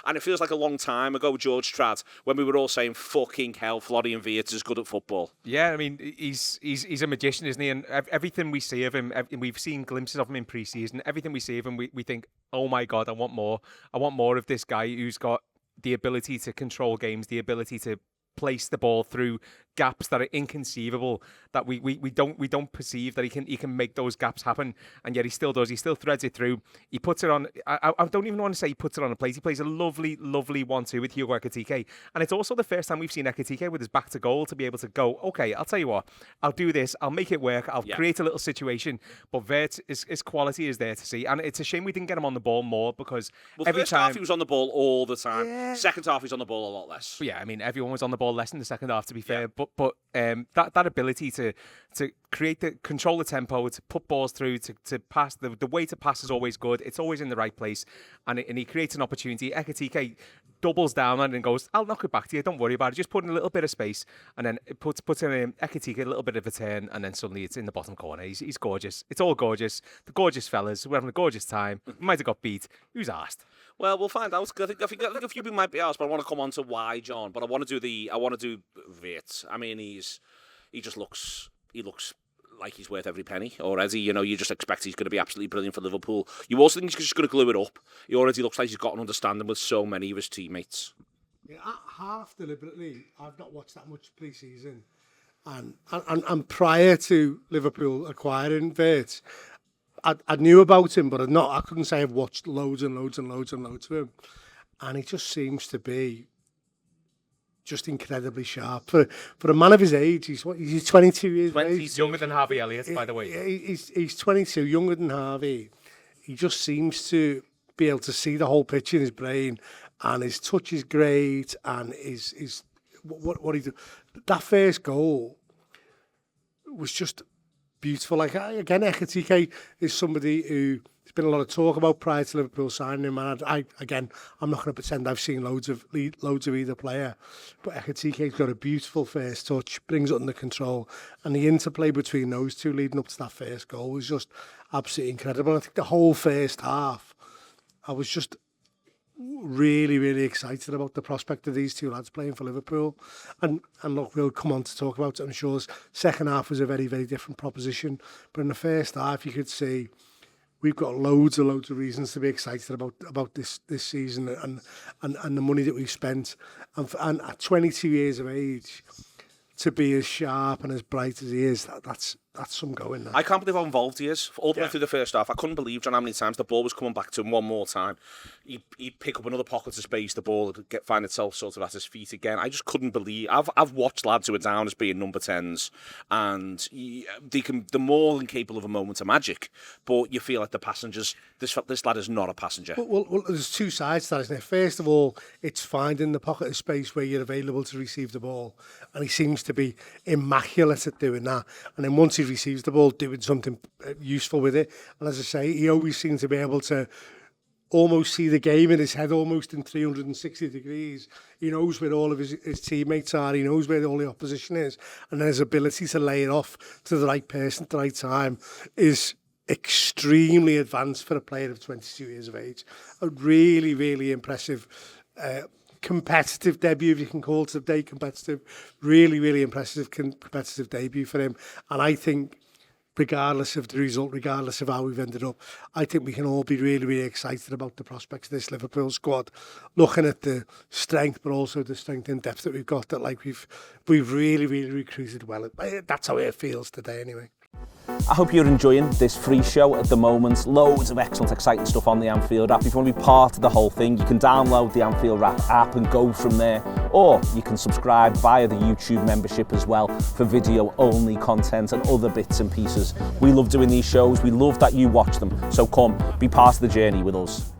And it feels like a long time ago, George Trad, when we were all saying, fucking hell, Florian Wirtz is good at football. Yeah, I mean, he's a magician, isn't he? And everything we see of him, we've seen glimpses of him in pre-season. Everything we see of him, we think, oh my God, I want more. I want more of this guy who's got the ability to control games, the ability to place the ball through gaps that are inconceivable, that we don't perceive that he can make those gaps happen, and yet he still does. He still threads it through. He puts it on. I don't even want to say he puts it on a plate. He plays a lovely 1-2 with Hugo Ekitike, and it's also the first time we've seen Ekitike with his back to goal to be able to go, okay, I'll tell you what, I'll do this, I'll make it work, I'll create a little situation. But Wirtz, his quality is there to see, and it's a shame we didn't get him on the ball more, because every first time half he was on the ball all the time. Yeah. Second half he's on the ball a lot less. Yeah, I mean, everyone was on the ball less in the second half, to be fair. But that ability to control the tempo, to put balls through, to pass, the way to pass is always good. It's always in the right place, and he creates an opportunity. Ekitike doubles down on it and goes, I'll knock it back to you, don't worry about it. Just put in a little bit of space, and then it puts in Ekitike a little bit of a turn, and then suddenly it's in the bottom corner. He's gorgeous. It's all gorgeous. The gorgeous fellas. We're having a gorgeous time. We might have got beat. Who's asked? Well, we'll find out. I think a few people might be asked, but I want to come on to why, John. But I want to do Wirtz. I mean, he looks like he's worth every penny already. You know, you just expect he's going to be absolutely brilliant for Liverpool. You also think he's just going to glue it up. He already looks like he's got an understanding with so many of his teammates. Yeah, half deliberately, I've not watched that much pre-season, and prior to Liverpool acquiring Wirtz, I knew about him, but I couldn't say I've watched loads and loads and loads and loads of him. And he just seems to be just incredibly sharp. For a man of his age, he's 22 years old. He's younger than Harvey Elliott, by the way. He's 22, younger than Harvey. He just seems to be able to see the whole picture in his brain, and his touch is great, and his what he do. That first goal was just beautiful. Like, again, Ekitike is somebody who there's been a lot of talk about prior to Liverpool signing him, and I'm not going to pretend I've seen loads of either player, but Ekitike's got a beautiful first touch, brings it under control, and the interplay between those two leading up to that first goal was just absolutely incredible. I think the whole first half, I was just really, really excited about the prospect of these two lads playing for Liverpool. And look, we'll come on to talk about it, I'm sure. Second half was a very, very different proposition. But in the first half, you could see we've got loads of reasons to be excited about this season and the money that we've spent. And at 22 years of age, to be as sharp and as bright as he is, that's some going there. I can't believe how involved he is. All the way through the first half, I couldn't believe, John, how many times the ball was coming back to him one more time. He'd pick up another pocket of space, the ball would find itself sort of at his feet again. I just couldn't believe. I've watched lads who are down as being number 10s, and they're more than capable of a moment of magic, but you feel like the passengers, this lad is not a passenger. Well, there's two sides to that, isn't there? First of all, it's finding the pocket of space where you're available to receive the ball, and he seems to be immaculate at doing that. And then once he receives the ball, doing something useful with it. And as I say, he always seems to be able to almost see the game in his head, almost in 360 degrees. He knows where all of his teammates are. He knows where all the opposition is. And then his ability to lay it off to the right person at the right time is extremely advanced for a player of 22 years of age. A really, really impressive competitive debut, if you can call it today competitive. Really, really impressive competitive debut for him. And I think, regardless of the result, regardless of how we've ended up, I think we can all be really, really excited about the prospects of this Liverpool squad, looking at the strength, but also the strength and depth that we've got, that like we've really, really recruited well. That's how it feels today anyway. I hope you're enjoying this free show at the moment. Loads of excellent, exciting stuff on the Anfield app. If you want to be part of the whole thing, you can download the Anfield app and go from there. Or you can subscribe via the YouTube membership as well for video-only content and other bits and pieces. We love doing these shows. We love that you watch them. So come, be part of the journey with us.